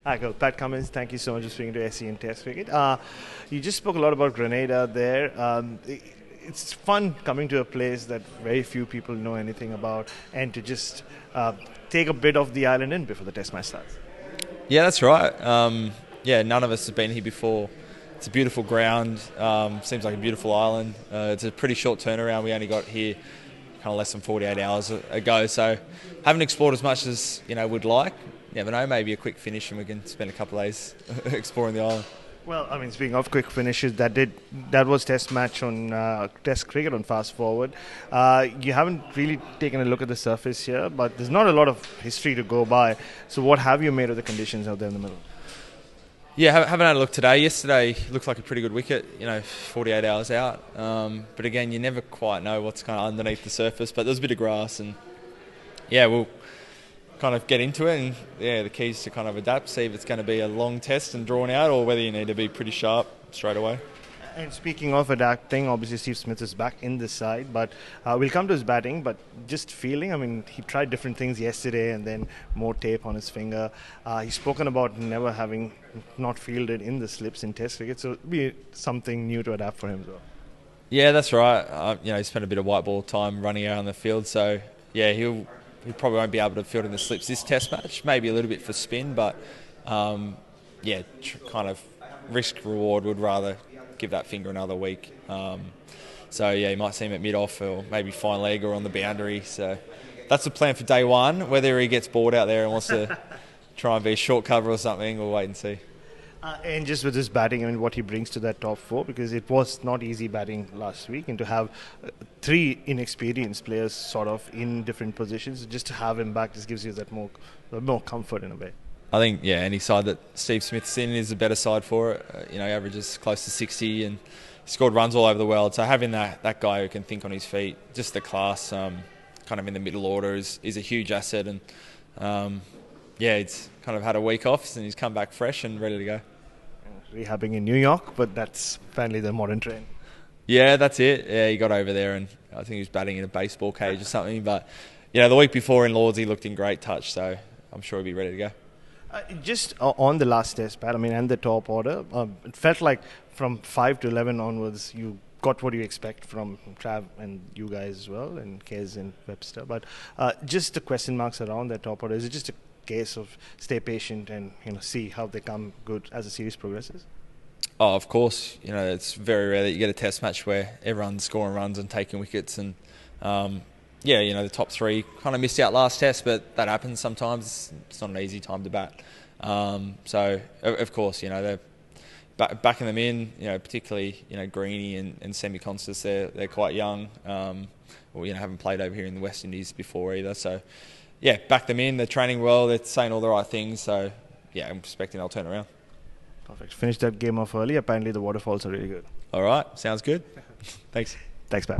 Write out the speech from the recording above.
Hi, cool. Pat Cummins, thank you so much for speaking to SEN Test Cricket. You just spoke a lot about Grenada there. It's fun coming to a place that very few people know anything about and to just take a bit of the island in before the Test match starts. Yeah, that's right. None of us have been here before. It's a beautiful ground. Seems like a beautiful island. It's a pretty short turnaround. We only got here kind of less than 48 hours ago, so haven't explored as much as we'd like. Never know, maybe a quick finish and we can spend a couple of days exploring the island. Well, I mean, speaking of quick finishes, that was Test match on Test cricket on Fast Forward. You haven't really taken a look at the surface here, but there's not a lot of history to go by. So, what have you made of the conditions out there in the middle? Yeah, haven't had a look today. Yesterday looked like a pretty good wicket, 48 hours out. But again, you never quite know what's kind of underneath the surface. But there's a bit of grass, and we'll kind of get into it. And the key is to kind of adapt, see if it's going to be a long test and drawn out, or whether you need to be pretty sharp straight away. And speaking of adapting, obviously Steve Smith is back in this side, but we'll come to his batting. But just feeling, I mean, he tried different things yesterday and then more tape on his finger. He's spoken about never having not fielded in the slips in Test cricket, so it'll be something new to adapt for him as well. Yeah, that's right. He spent a bit of white ball time running around the field, so he probably won't be able to field in the slips this Test match. Maybe a little bit for spin, but kind of risk reward. Would rather give that finger another week. You might see him at mid-off or maybe fine leg or on the boundary. So that's the plan for day one. Whether he gets bored out there and wants to try and be a short cover or something, we'll wait and see. And just with his batting, I mean, what he brings to that top four, because it was not easy batting last week, and to have three inexperienced players sort of in different positions, just to have him back just gives you that more comfort in a way. I think, any side that Steve Smith's in is a better side for it. Averages close to 60 and scored runs all over the world. So having that guy who can think on his feet, just the class, kind of in the middle order is a huge asset. And it's kind of had a week off and he's come back fresh and ready to go. Rehabbing in New York, but that's apparently the modern trend. Yeah, that's it. Yeah, he got over there and I think he was batting in a baseball cage or something. But, the week before in Lords he looked in great touch, so I'm sure he'll be ready to go. Just on the last Test, Pat, I mean, and the top order, it felt like from 5 to 11 onwards, you got what you expect from Trav and you guys as well, and Kez and Webster. But just the question marks around that top order, is it just a case of stay patient and see how they come good as the series progresses? Oh, of course. It's very rare that you get a Test match where everyone's scoring runs and taking wickets, and the top three kind of missed out last Test, but that happens sometimes. It's not an easy time to bat. So, of course, they're backing them in, particularly, Greeny and Semi-Conscious, they're quite young, haven't played over here in the West Indies before either. So, back them in. They're training well. They're saying all the right things. So, I'm expecting they'll turn around. Perfect. Finished that game off early. Apparently the waterfalls are really good. All right. Sounds good. Thanks. Thanks, Pat.